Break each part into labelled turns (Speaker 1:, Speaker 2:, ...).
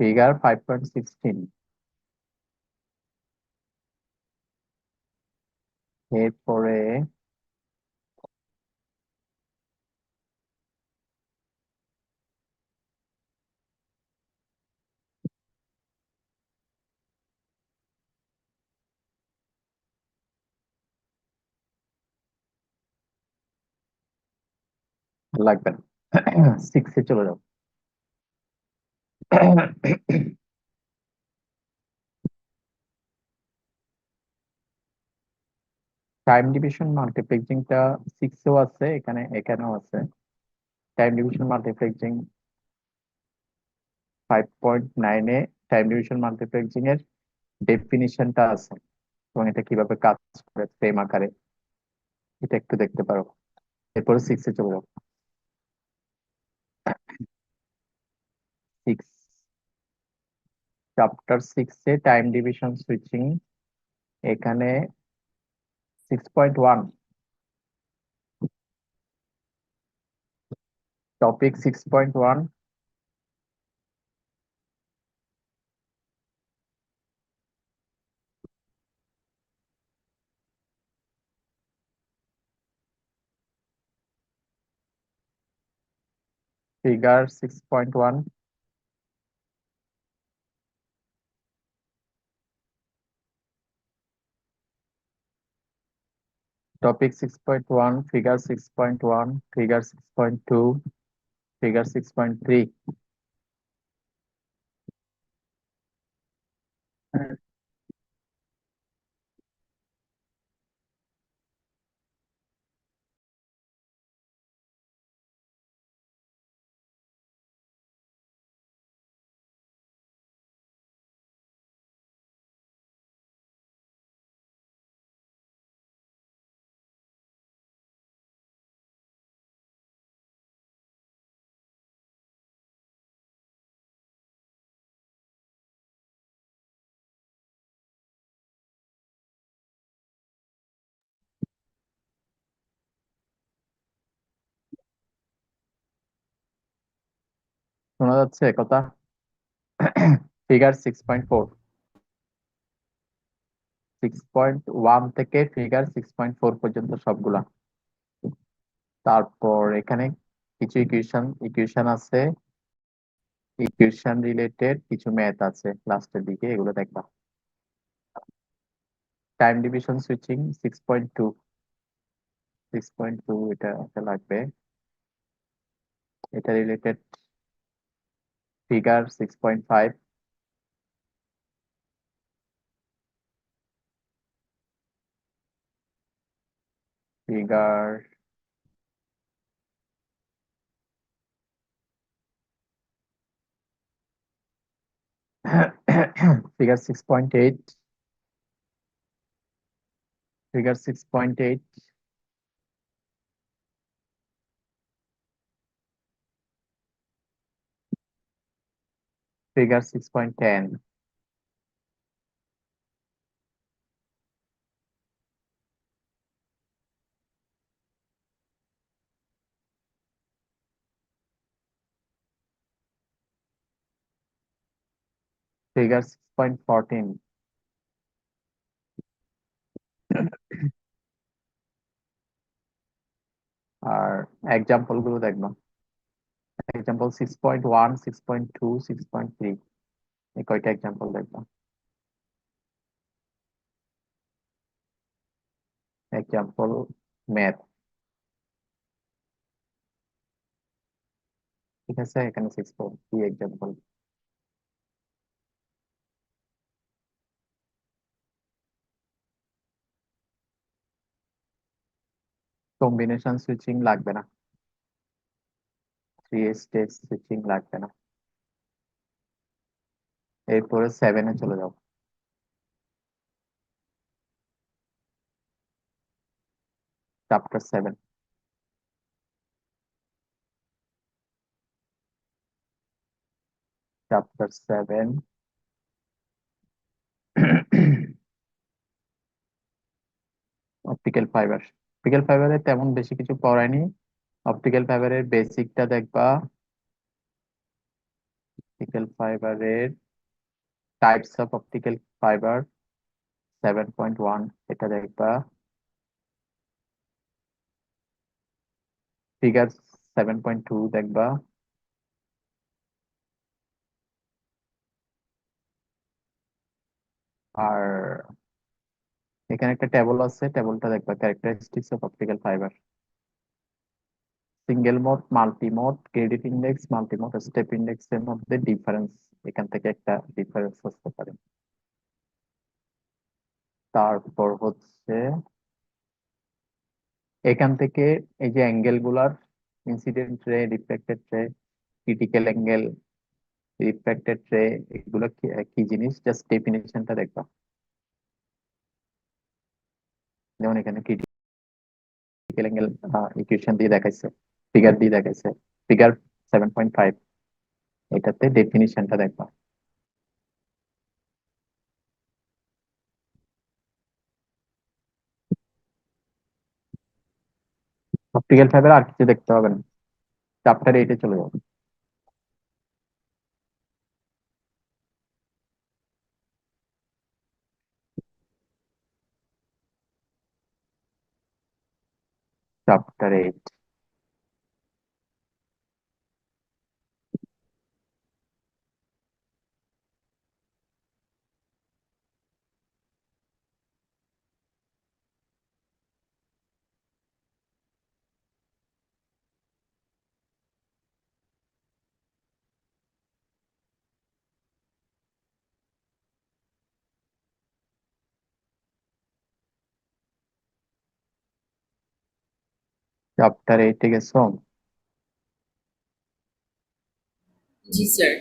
Speaker 1: Figure 5.16। এরপরে লাগবে না, 6-এ চলে যাও। টাইম ডিভিশন মাল্টিপ্লেক্সিংটা 6-এও আছে, এখানেও আছে। টাইম ডিভিশন মাল্টিপ্লেক্সিং 5.9-এ টাইম ডিভিশন মাল্টিপ্লেক্সিং এর ডেফিনিশনটা আছে, এবং এটা কিভাবে কাজ করে ফ্রেম আকারে, এটা একটু দেখতে পারো। এরপরে 6-এ চলে যাও। 6, চ্যাপ্টার 6-এ টাইম ডিভিশন সুইচিং, এখানে 6.1, topic 6.1, figure 6.1, topic 6.1, figure 6.1, figure 6.2, figure 6.3। শোনা যাচ্ছে কথা? ফিগার 6.4, 6.1 থেকে ফিগার 6.4 পর্যন্ত সবগুলা। তারপর এখানে কিছু ইকুয়েশন আছে, ইকুয়েশন রিলেটেড কিছু ম্যাথ আছে লাস্টের দিকে, এগুলো দেখবা। টাইম ডিভিশন সুইচিং 6.2, 6.2 এটা লাগবে, এটা related. Figure 6.5, figure figure 6.8, figure 6.8, figure 6.10, figure 6.14। আর এক্সাম্পল গুলো দেখবো। এক্সাম্পল 6.1, 6.2, 6.3, এই কয়টা এক্সাম্পল দেখবো। এক্সাম্পল ম্যাথ, ঠিক আছে, এখানে 6.3 এক্সাম্পল। কম্বিনেশন সুইচিং লাগবে না, 3 স্টেজ সুইচিং লাগবে না। এরপরে 7-এ চলে যাও। Chapter 7, chapter 7, optical fibre. Optical ফাইবারে তেমন বেশি কিছু পড়ায়নি। অপটিক্যাল ফাইবারের বেসিকটা দেখবা, অপটিক্যাল ফাইবারের টাইপস অফ অপটিক্যাল ফাইবার 7.1, এটা দেখবা। ফিগার 7.2 দেখবা। আর এখানে একটা টেবল আছে, টেবলটা দেখবা, characteristics of optical fibre. Single mode, multi mode, credit index, multi mode, step index এর মধ্যে ডিফারেন্স, এখান থেকে একটা ডিফারেন্স আসতে পারে। তারপর হচ্ছে এখান থেকে এই যে অ্যাঙ্গেল গুলার, ইনসিডেন্ট রে, রিফ্লেক্টেড রে, ক্রিটিক্যাল অ্যাঙ্গেল, রিফ্র্যাক্টেড রে, এগুলো কি কি জিনিস, জাস্ট ডেফিনেশনটা দেখবা। যেমন এখানে ক্রিটিক্যাল অ্যাঙ্গেল ইকুয়েশন দিয়ে দেখাইছে, ফিগার দিয়ে দেখাইছে, ফিগার 7.5, এটাতে ডেফিনিশনটা দেখবা। অপটিক্যাল ফাইবার আর কিছু দেখতে হবে না, চ্যাপ্টার 8-এ চলে যাবে। চ্যাপ্টার 8। চ্যাপ্টার 8-এ গেছো?
Speaker 2: जी सर।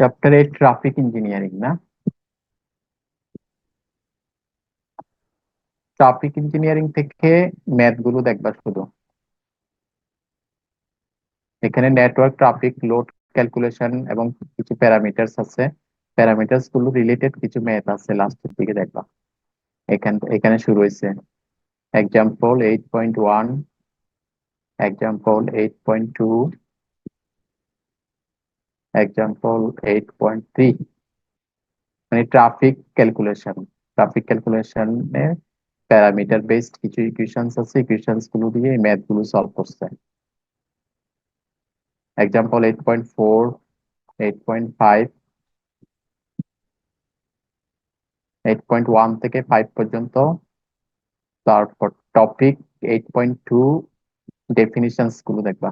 Speaker 1: চ্যাপ্টার 8 ট্রাফিক ইঞ্জিনিয়ারিং না? ট্রাফিক ইঞ্জিনিয়ারিং থেকে ম্যাথ গুলো দেখবা শুধু। এখানে নেটওয়ার্ক ট্রাফিক লোড ক্যালকুলেশন এবং কিছু প্যারামিটারস আছে, প্যারামিটারস গুলো রিলেটেড কিছু ম্যাথ আছে, লাস্টের দিকে দেখবা। এখানে শুরু হয়েছে এক্সাম্পল 8.1, এক্সাম্পল 8.2, এক্সাম্পল 8.3, মানে ট্রাফিক ক্যালকুলেশনে প্যারামিটার বেসড কিছু ইকুয়েশনস আছে, ইকুয়েশনস গুলো দিয়ে এই ম্যাথ গুলো সলভ করছে। এক্সাম্পল 8.4, 8.5, 8.1 থেকে 5 পর্যন্ত। তারপর টপিক 8.2, ডেফিনিশনস গুলো দেখবা।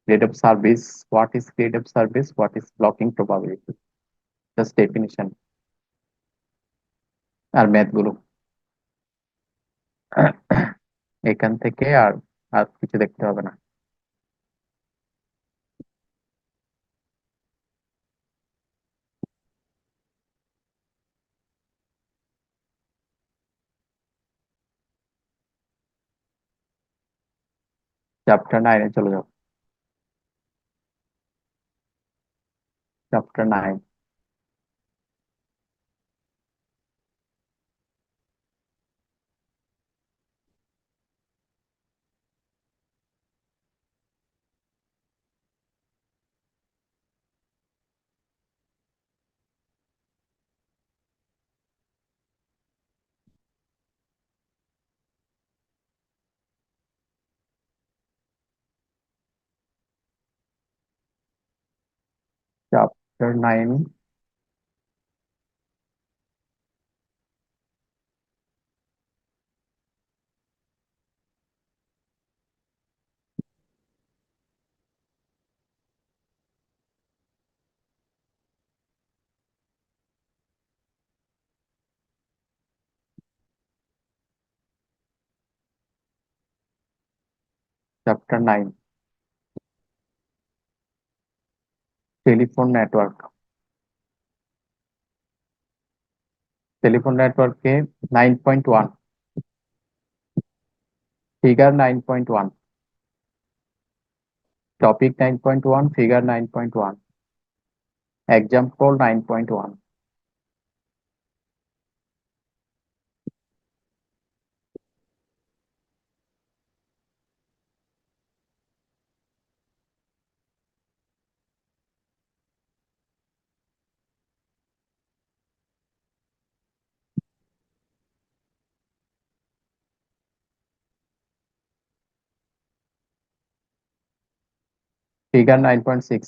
Speaker 1: Grade of service, what is grade of service, what is blocking probability, just definition আর ম্যাথ গুলো। এখান থেকে আর আর কিছু দেখতে হবে না। চ্যাপ্টার 9-এ চলে যাও। Chapter 9। Chapter 9, chapter 9, telephone network. Telephone নেটওয়ার্কে 9.1, figure 9.1, topic 9.1, figure 9.1, example 9.1। Figure 9.6,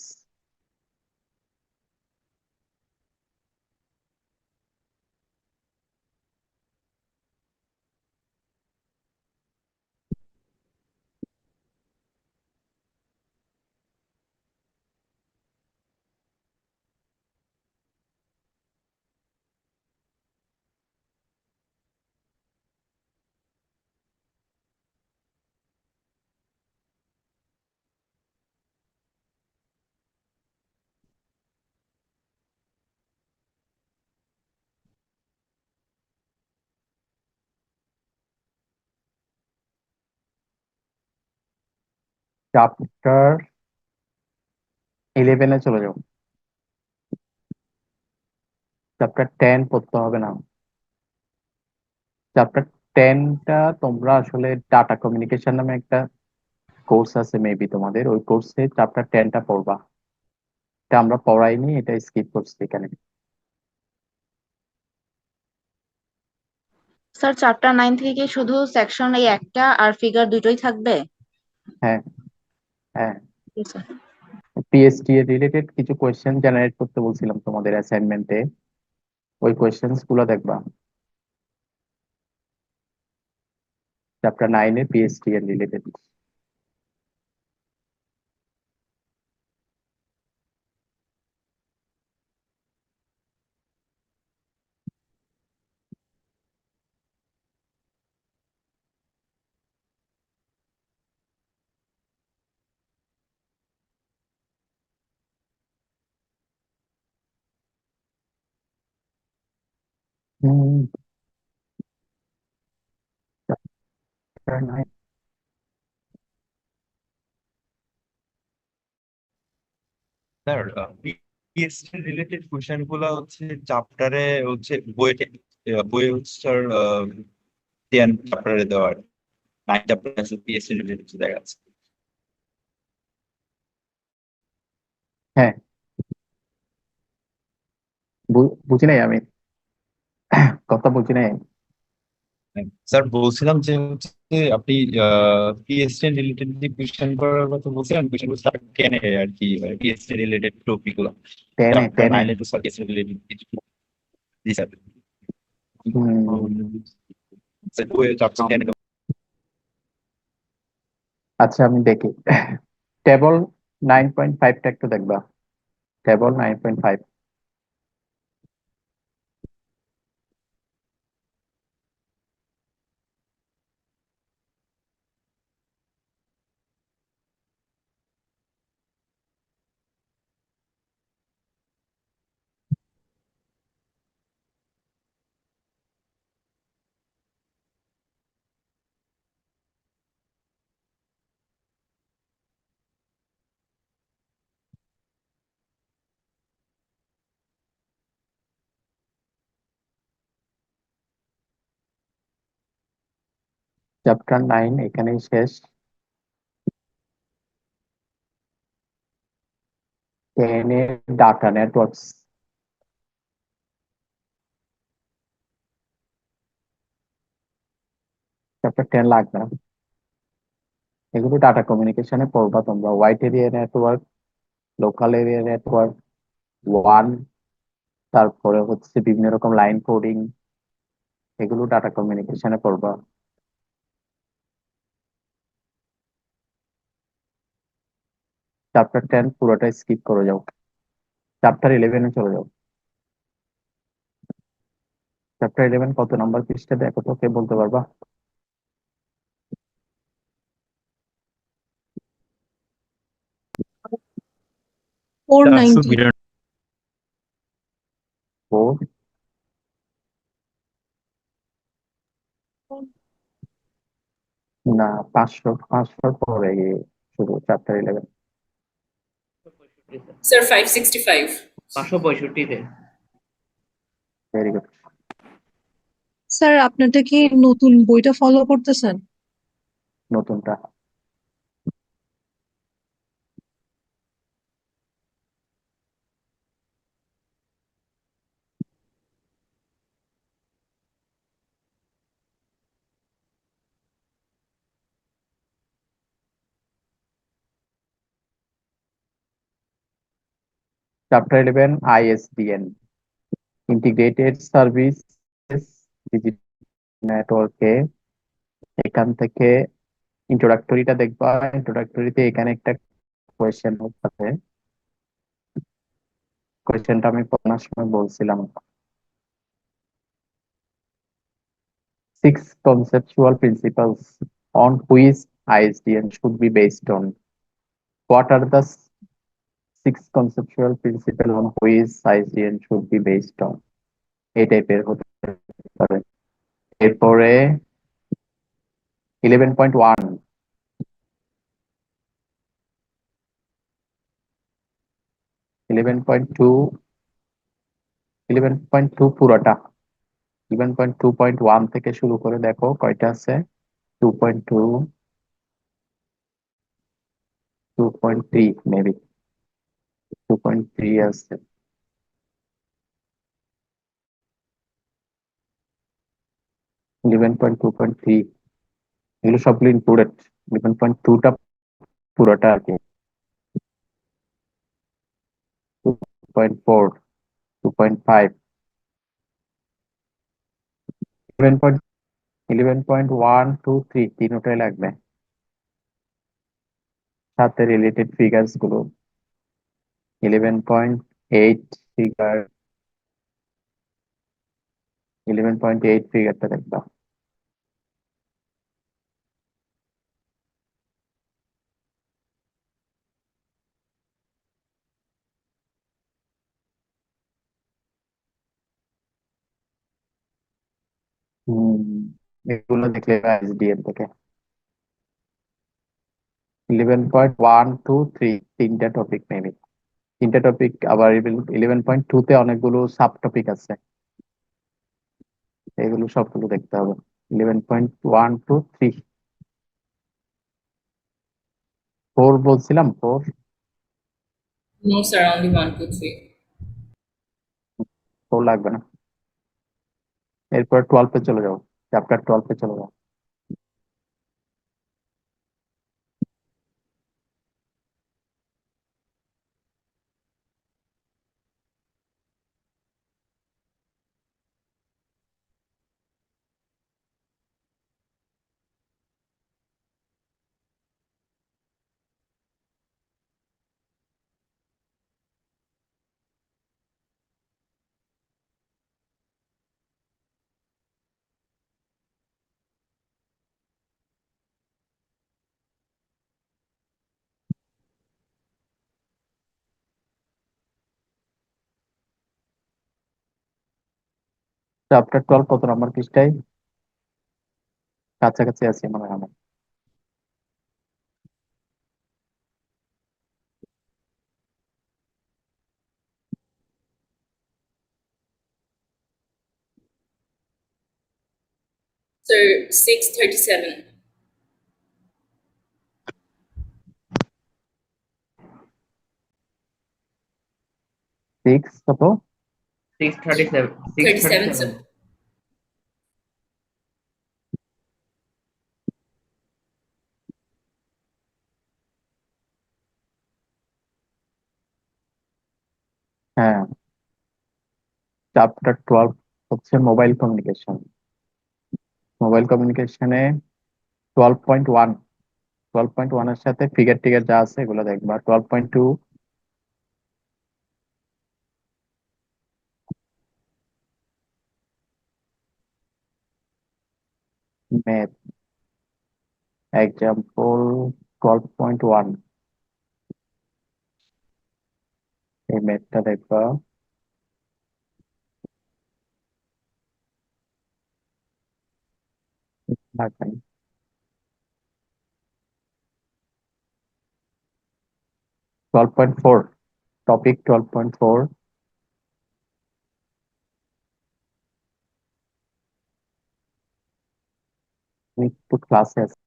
Speaker 1: chapter 11-এ চলে যাও। চ্যাপ্টার 10 পড়তে হবে না। চ্যাপ্টার 10টা তোমরা আসলে ডাটা কমিউনিকেশন নামে একটা কোর্স আছে মেবি তোমাদের, ওই কোর্সে চ্যাপ্টার 10টা পড়বা। এটা আমরা পড়াইনি, এটা স্কিপ করছি এখানে।
Speaker 3: স্যার চ্যাপ্টার 9 থেকে কি শুধু সেকশন এই একটা আর ফিগার দুটোই থাকবে?
Speaker 1: হ্যাঁ, হ্যাঁ।
Speaker 3: জি, স্যার।
Speaker 1: পিএসটি এর রিলেটেড কিছু কোয়েশ্চেন জেনারেট করতে বলছিলাম তোমাদের অ্যাসাইনমেন্টে, ওই কোয়েশ্চেন্স গুলো দেখবা। চ্যাপ্টার 9 এর পিএসটি এর related. Chapter 9।
Speaker 4: Sir PSC related question গুলো হচ্ছে চ্যাপ্টারে হচ্ছে বইয়ে বইয়ে হচ্ছে স্যার 10 চ্যাপ্টারে দেওয়ার 9 চ্যাপ্টারে আছে পিএসসি রিলেটেড দেখা যাচ্ছে।
Speaker 1: হ্যাঁ, বুঝি নাই আমি, কথা বুঝি নাই।
Speaker 4: স্যার বলছিলাম যে হচ্ছে আপনি পিএসসি রিলেটেড যে কোশ্চেন করার কথা বলছিলেন, কোশ্চেন গুলো স্যার 10 এ আর কি পিএসসি রিলেটেড টপিক গুলো
Speaker 1: 10-এ
Speaker 4: চ্যাপ্টার
Speaker 1: 10-এ
Speaker 4: 9 এ তো স্যার পিএসসি রিলেটেড কিছু। জি স্যার। স্যার বইয়ে চ্যাপ্টার 10
Speaker 1: আচ্ছা, আমি দেখি। টেবল 9.5টা একটু দেখবা। টেবল 9.5, চ্যাপ্টার 9 এখানেই শেষ। 10-এ ডাটা নেটওয়ার্কস। চ্যাপ্টার 10 লাগবে না, এগুলো ডাটা কমিউনিকেশনে পড়বা তোমরা। White area network, local area network 1, তারপরে হচ্ছে বিভিন্ন রকম লাইন কোডিং, এগুলো ডাটা কমিউনিকেশনে পড়বা। চ্যাপ্টার 10 পুরোটা স্কিপ করে যাও, চ্যাপ্টার 11-এ চলে যাও। চ্যাপ্টার 11 কত নাম্বার পৃষ্ঠা দেখো তো, কে বলতে পারবা?
Speaker 5: 490
Speaker 1: 4 না 500 পরে গিয়ে শুরু চ্যাপ্টার 11
Speaker 2: Sir, 565.
Speaker 6: 565-তে।
Speaker 1: Very good.
Speaker 5: স্যার আপনারটা কি নতুন বইটা ফলো করতেছেন?
Speaker 1: নতুনটা chapter 11 ISDN integrated service digital নেটওয়ার্কে। এখান থেকে ইন্ট্রোডাক্টরিটা দেখবা। ইন্ট্রোডাক্টরিতে এখানে একটা কোয়েশ্চেন আছে। কোয়েশ্চেনটা আমি পড়ার সময় বলছিলাম, 6 conceptual principles on which ISDN should be based on. What are the 6 conceptual principles on which ISDN should be based on? এই টাইপের হতে পারে। এরপরে 11.1 11.2 11.2 পুরোটা 11.2.1 থেকে শুরু করে দেখো কয়টা আছে। 2.2 2.3 মেবি 2.3 আছে। 11.2.3 এগুলো সবগুলো ইনক্লুডেড। 11.2টা পুরোটা আর কি। 2.4 2.5 11.1 2 3 তিনটাই লাগবে। সাথে রিলেটেড ফিগারস গুলো 11.8 ফিগার 11.8 ফিগারটা দেখবা। হম এগুলো দেখলে এসডিএম থেকে 11.1 2 3 তিনটা টপিক মেবি। তিনটা টপিক আবার 11.2 তে অনেকগুলো সাব টপিক আছে, এগুলো সবগুলো দেখতে হবে। 11.1 2 3 4 বলছিলাম 4
Speaker 2: No, sir, only 1, 2, 3.
Speaker 1: 4 লাগবে না। এরপর 12 চলে যাও, চ্যাপ্টার 12 চলে যাও। চ্যাপ্টার 12 কত নম্বর পৃষ্ঠায়? কাছাকাছি আছি মনে হয় আমার।
Speaker 2: Sir, 637.
Speaker 1: 6 কত?
Speaker 6: 637
Speaker 2: 37, sir.
Speaker 6: 637
Speaker 1: হ্যাঁ, চ্যাপ্টার 12 হচ্ছে মোবাইল কমিউনিকেশন। মোবাইল কমিউনিকেশনে 12.1 12.1 এর সাথে ফিগার টিগার যা আছে এগুলো দেখবা। 12.2 ম্যাথ এক্সাম্পল। 12.1 এই ম্যাথটা দেখবা। দেখেন 12.4, টপিক 12.4, একটু ক্লাসে আছে।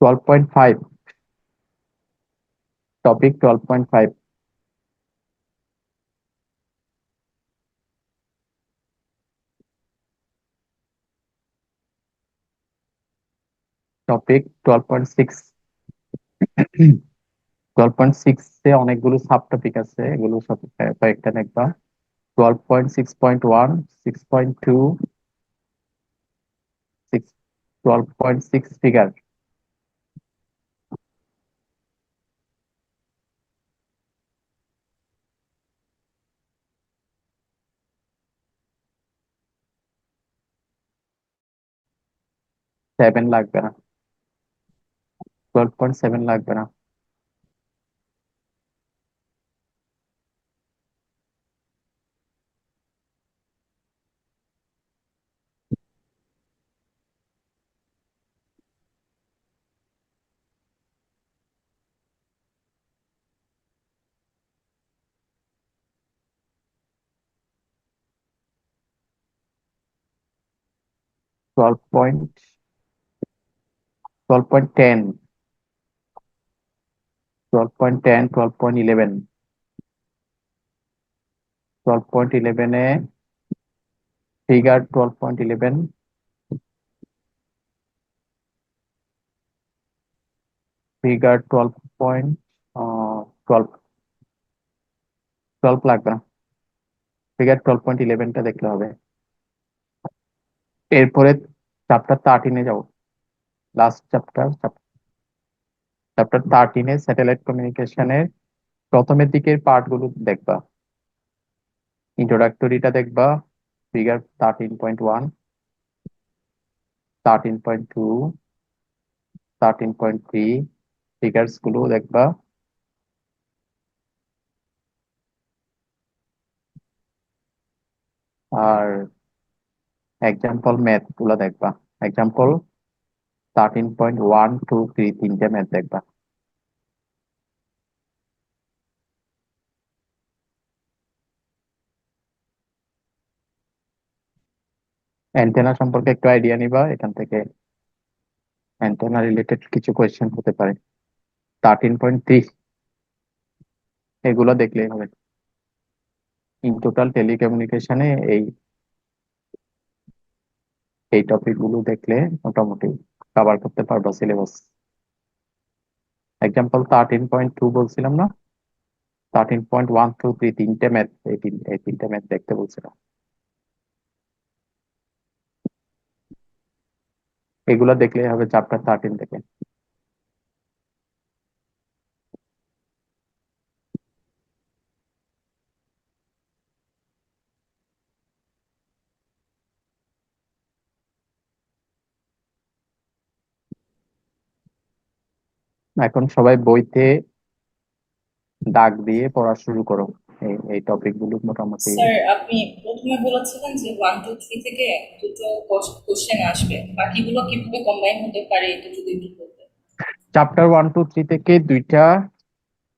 Speaker 1: 12.5, টপিক 12.5, টপিক 12.6। 12.6 এ অনেকগুলো সাব টপিক আছে, এগুলো সব কয়েকটা দেখবা। 12.6.1, 6.2, 12.6 ফিগার, 7 লাগবে না, 12.7 লাগবে না। 12.10, 12.10, 12.11, 12.11 এ ফিগার 12.11, ফিগার 12.12, 12 লাগবে না, ফিগার 12.11টা দেখলে হবে। এরপরে চ্যাপ্টার 13-এ যাও, লাস্ট চ্যাপ্টার, চ্যাপ্টার 13-এ স্যাটেলাইট কমিউনিকেশনের প্রথমের দিকের পার্ট গুলো দেখবা। ইন্ট্রোডাক্টরিটা দেখবা, ফিগার 13.1, 13.2, 13.3, ফিগার্স গুলো দেখবা। আর এক্সাম্পল ম্যাথ গুলো দেখবা। এক্সাম্পল 13.1, 2, 3, তিনটে ম্যাথ দেখবা। অ্যান্টেনা সম্পর্কে একটু আইডিয়া নিবা, এখান থেকে অ্যান্টেনা রিলেটেড কিছু কোয়েশ্চেন হতে পারে। 13.3, এগুলো দেখলেই হবে। ইন টোটাল টেলিকমিউনিকেশনে এই এই টপিক গুলো দেখলে মোটামুটি কভার করতে পারবা সিলেবাস। এক্সাম্পল 13.2 বলছিলাম না, 13.1, 2, 3, তিনটে ম্যাথ, এই তিনটে ম্যাথ দেখতে বলছিলাম। এগুলো দেখলেই হবে চ্যাপ্টার 13 থেকে। এখন সবাই বইতে দাগ দিয়ে পড়া শুরু করো। এই টপিক গুলো মোটামুটি।
Speaker 2: স্যার আপনি প্রথমে বলেছিলেন যে 1 2 3 থেকে দুটো কোশ্চেন আসবে, বাকিগুলো কিভাবে কম্বাইন হতে পারে এটা যদি একটু বলতেন।
Speaker 1: চ্যাপ্টার 1, 2, 3 থেকে দুইটা,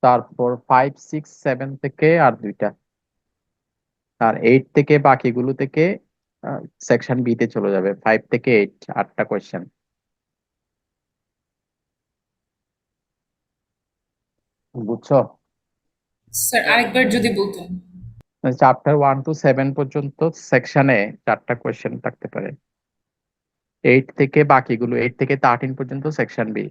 Speaker 1: তারপর 5, 6, 7 থেকে আর দুইটা, আর 8 থেকে বাকিগুলো থেকে সেকশন বি তে চলে যাবে। 5 থেকে 8, 8টা কোয়েশ্চেন। বুঝছো?
Speaker 2: স্যার আরেকবার যদি বলতেন।
Speaker 1: চ্যাপ্টার 1 to 7 পর্যন্ত সেকশনে 4টা কোয়েশ্চেন থাকতে পারে। 8 থেকে বাকিগুলো, 8 থেকে 13 পর্যন্ত সেকশন বি।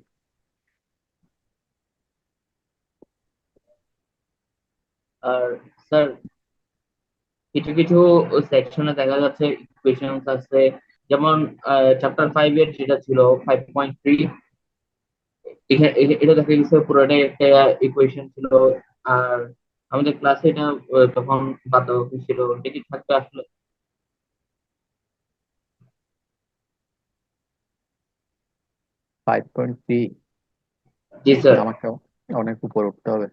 Speaker 6: আর স্যার কিছু কিছু সেকশনে দেখা যাচ্ছে ইকুয়েশনস আছে, যেমন চ্যাপ্টার 5 এর যেটা ছিল 5.3, এটা দেখা গেছে পুরোটাই একটা ইকুয়েশন ছিল। আর আমাদের ক্লাসে এটা তখন বাধ্যবাধকতা ছিল, এটা কি থাকবে আসলে?
Speaker 1: 5.3?
Speaker 6: জি স্যার।
Speaker 1: আমাকে অনেক উপরে উঠতে হবে।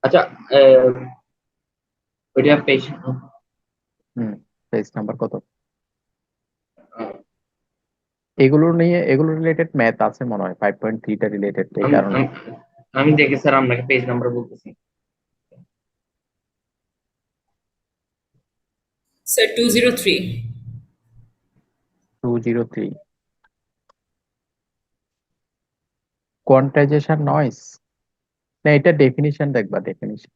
Speaker 6: আচ্ছা, ওইটা পেশ।
Speaker 1: হুম, পেজ নাম্বার কত? এগুলো রিলেটেড ম্যাথ আছে মনে হয়, 5.3টা রিলেটেড, এই
Speaker 6: আমি
Speaker 1: কারণে।
Speaker 6: আমি- আমি দেখি স্যার, আপনাকে পেজ নাম্বার বলতেছি।
Speaker 2: স্যার 203।
Speaker 1: 203, quantisation noise. না, এটা ডেফিনিশন দেখবা, definition.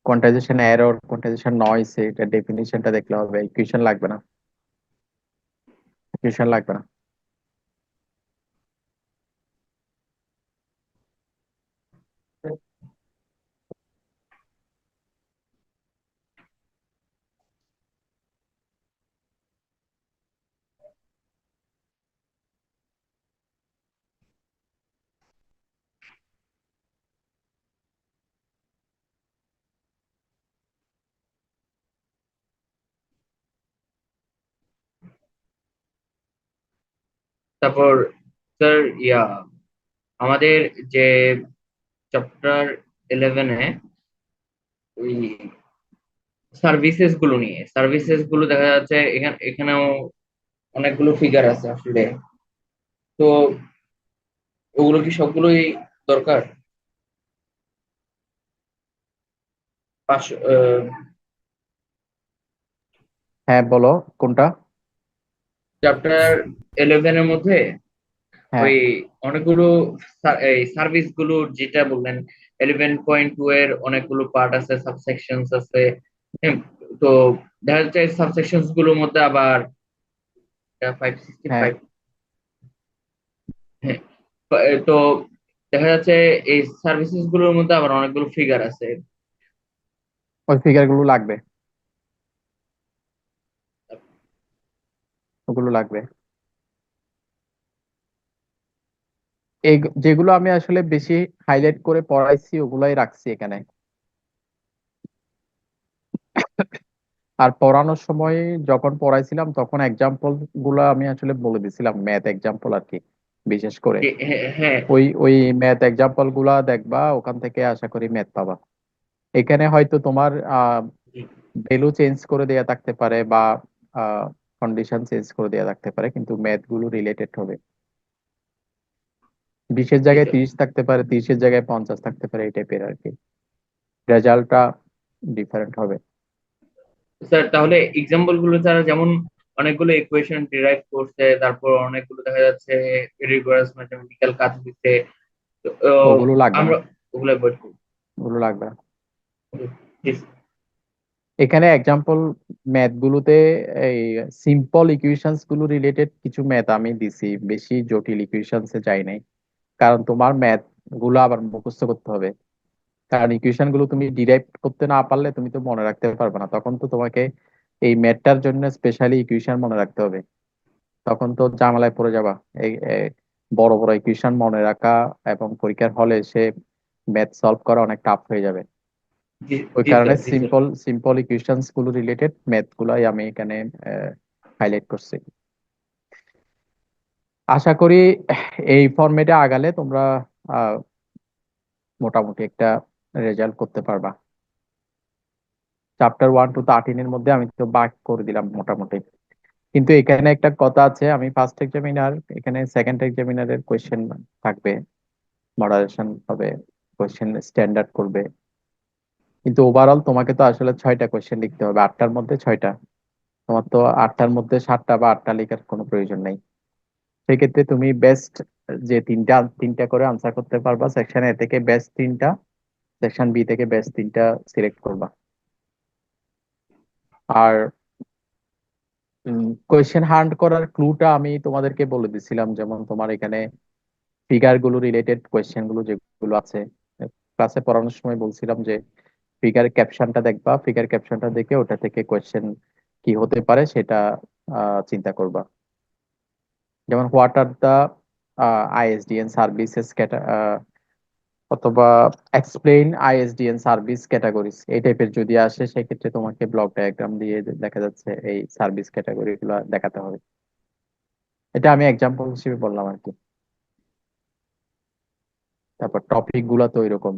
Speaker 1: Quantisation error, quantisation noise, এটা ডেফিনিশনটা দেখলে হবে, ইকুয়েশন লাগবে না, ইকুয়েশন লাগবে না।
Speaker 6: তারপর স্যার আমাদের যে চ্যাপ্টার 11-এ ওই সার্ভিসেস গুলো দেখা যাচ্ছে, এখানেও অনেকগুলো ফিগার আছে আসলে। তো ওগুলো কি সবগুলোই দরকার? পাঁচশো
Speaker 1: হ্যাঁ, বলো কোনটা।
Speaker 6: চ্যাপ্টার 11-এর মধ্যে
Speaker 1: হ্যাঁ,
Speaker 6: ওই অনেকগুলো এই সার্ভিস গুলো যেটা বললেন, 11.2 এর অনেকগুলো পার্ট আছে, সাবসেকশনস আছে। হ্যাঁ, তো দেখা যাচ্ছে সাবসেকশনস গুলোর মধ্যে আবার
Speaker 1: হ্যাঁ,
Speaker 6: 565। হ্যাঁ, তো দেখা যাচ্ছে এই সার্ভিসেস গুলোর মধ্যে আবার অনেকগুলো ফিগার আছে।
Speaker 1: ওই ফিগার গুলো লাগবে, ওগুলো লাগবে। এই যেগুলো আমি আসলে বেশি হাইলাইট করে পড়াইছি ওগুলাই রাখছি এখানে। আর পড়ানোর সময় যখন পড়াইছিলাম তখন এক্সাম্পল গুলো আমি আসলে বলে দিছিলাম, ম্যাথ এক্সাম্পল আর কি, বিশেষ করে
Speaker 6: হ্যাঁ, হ্যাঁ।
Speaker 1: ওই ম্যাথ এক্সাম্পল গুলা দেখবা, ওখান থেকে আশা করি ম্যাথ পাবা। এখানে হয়তো তোমার
Speaker 6: জি,
Speaker 1: ভ্যালু চেঞ্জ করে দেয়া থাকতে পারে বা কন্ডিশন চেঞ্জ করে দেয়া থাকতে পারে, কিন্তু ম্যাথ গুলো রিলেটেড হবে। 20-এর
Speaker 6: জি
Speaker 1: জায়গায়
Speaker 6: স্যার।
Speaker 1: 30 থাকতে পারে, 30-এর জায়গায় 50 থাকতে পারে, এই টাইপের আর কি, রেজাল্টটা ডিফারেন্ট হবে।
Speaker 6: স্যার তাহলে এক্সাম্পল গুলো ছাড়া, যেমন অনেকগুলো ইকুয়েশন ডিরাইভ করছে, তারপর অনেকগুলো দেখা যাচ্ছে রিগোরাস ম্যাথমেটিক্যাল কাজ দিচ্ছে, তো
Speaker 1: ওগুলো লাগবে না,
Speaker 6: আমরা ওগুলো অ্যাভয়েড করবো।
Speaker 1: ওগুলো লাগবে না।
Speaker 6: জি স্যার।
Speaker 1: এখানে এক্সাম্পল ম্যাথ গুলোতে এই সিম্পল ইকুয়েশনস গুলো রিলেটেড কিছু ম্যাথ আমি দিছি, বেশি জটিল ইকুয়েশনস এ যাই নাই, কারণ তোমার ম্যাথ গুলো আবার মুখস্থ করতে হবে। কারণ ইকুয়েশন গুলো তুমি ডিরাইভ করতে না পারলে তুমি তো মনে রাখতে পারবে না, তখন তো তোমাকে এই ম্যাথটার জন্য স্পেশালি ইকুয়েশন মনে রাখতে হবে, তখন তো ঝামেলায় পড়ে যাবা। এই বড় বড় ইকুয়েশন মনে রাখা এবং পরীক্ষার হলে সে ম্যাথ সলভ করা অনেক টাফ হয়ে যাবে।
Speaker 6: জি,
Speaker 1: ওই
Speaker 6: জি
Speaker 1: কারণে
Speaker 6: স্যার। জি স্যার।
Speaker 1: সিম্পল সিম্পল ইকুয়েশনস গুলো রিলেটেড ম্যাথ গুলাই আমি এখানে হাইলাইট করছি। আশা করি এই ফরম্যাটে আগালে তোমরা আহ, মোটামুটি একটা রেজাল্ট করতে পারবা। চ্যাপ্টার 1 to 13 এর মধ্যে আমি তো বাক করে দিলাম মোটামুটি, কিন্তু এখানে একটা কথা আছে, আমি ফার্স্ট এক্সামিনার, এখানে সেকেন্ড এক্সামিনারের কোয়েশ্চেন থাকবে, মডারেশন হবে, কোয়েশ্চেন স্ট্যান্ডার্ড করবে, কিন্তু ওভারঅল তোমাকে তো আসলে 6টা কোয়েশ্চেন লিখতে হবে, 8টার মধ্যে 6টা। তোমার তো 8টার মধ্যে 7টা বা 8টা লেখার কোনো প্রয়োজন নেই। সেক্ষেত্রে তুমি বেস্ট যে তিনটা তিনটা করে আনসার করতে পারবা, সেকশন এ থেকে বেস্ট তিনটা, সেকশন বি থেকে বেস্ট তিনটা সিলেক্ট করবা। আর কোয়েশ্চেন হান্ট করার ক্লুটা আমি তোমাদেরকে বলে দিছিলাম, যেমন তোমার এখানে ফিগার গুলো রিলেটেড কোয়েশ্চেন গুলো যেগুলো আছে, ক্লাসে পড়ানোর সময় বলছিলাম যে ফিগার ক্যাপশনটা দেখবা, ফিগার ক্যাপশনটা দেখে ওটা থেকে কোয়েশ্চেন কি হতে পারে সেটা চিন্তা করবা। যেমন হোয়াট আর দ্য আইএসডিএন সার্ভিসেস অথবা এক্সপ্লেইন আইএসডিএন সার্ভিস ক্যাটাগরিজ, এই টাইপের যদি আসে সেক্ষেত্রে তোমাকে ব্লক ডায়াগ্রাম দিয়ে দেখা যাচ্ছে এই সার্ভিস ক্যাটাগরি গুলো দেখাতে হবে। এটা আমি এক্সাম্পল হিসেবে বললাম আর কি। তারপর টপিক গুলা তো এরকম,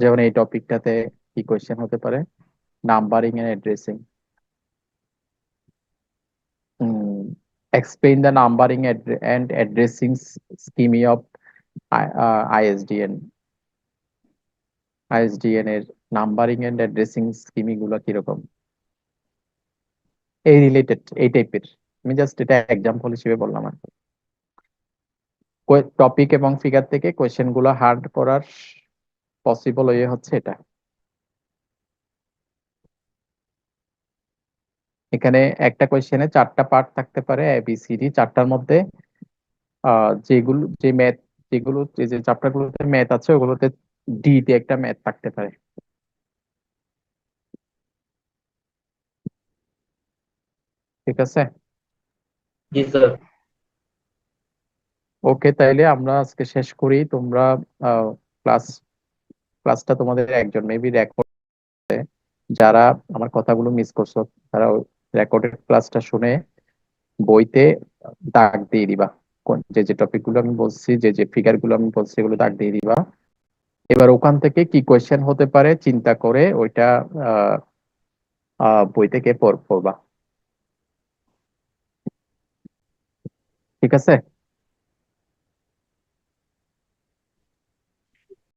Speaker 1: যেমন এই টপিকটাতে কি কোয়েশ্চেন হতে পারে, numbering and addressing. Explain the numbering and addressing scheme of ISDN. ISDN এর নাম্বারিং এন্ড অ্যাড্রেসিং স্কিম গুলো কিরকম, এই রিলেটেড এই টাইপের। আমি জাস্ট এটা এক্সাম্পল হিসেবে বললাম আর কি। টপিক এবং ফিগার থেকে কোয়েশ্চেন গুলো হার্ড করার পসিবল ওয়ে হচ্ছে এটা। এখানে একটা কোয়েশ্চেনে 4টা পার্ট থাকতে পারে, এবিসিডি। 4টার মধ্যে যেগুলো যে ম্যাথ, যেগুলো যে চ্যাপ্টার গুলোতে ম্যাথ আছে ওগুলোতে ডি তে একটা ম্যাথ থাকতে পারে। ঠিক আছে।
Speaker 6: জি স্যার।
Speaker 1: ওকে, তাইলে আমরা আজকে শেষ করি। তোমরা ক্লাস ক্লাসটা তোমাদের একজন মেবি রেকর্ড, যারা আমার কথাগুলো মিস করছো তারা রেকর্ডেড ক্লাসটা শুনে বইতে দাগ দিয়ে দিবা। যে যে টপিক গুলো আমি বলছি, যে যে ফিগার গুলো আমি বলছি এগুলো দাগ দিয়ে দিবা। এবার ওখান থেকে কি কোয়েশ্চেন হতে পারে চিন্তা করে ওইটা আহ বই থেকে পড়বা। ঠিক আছে।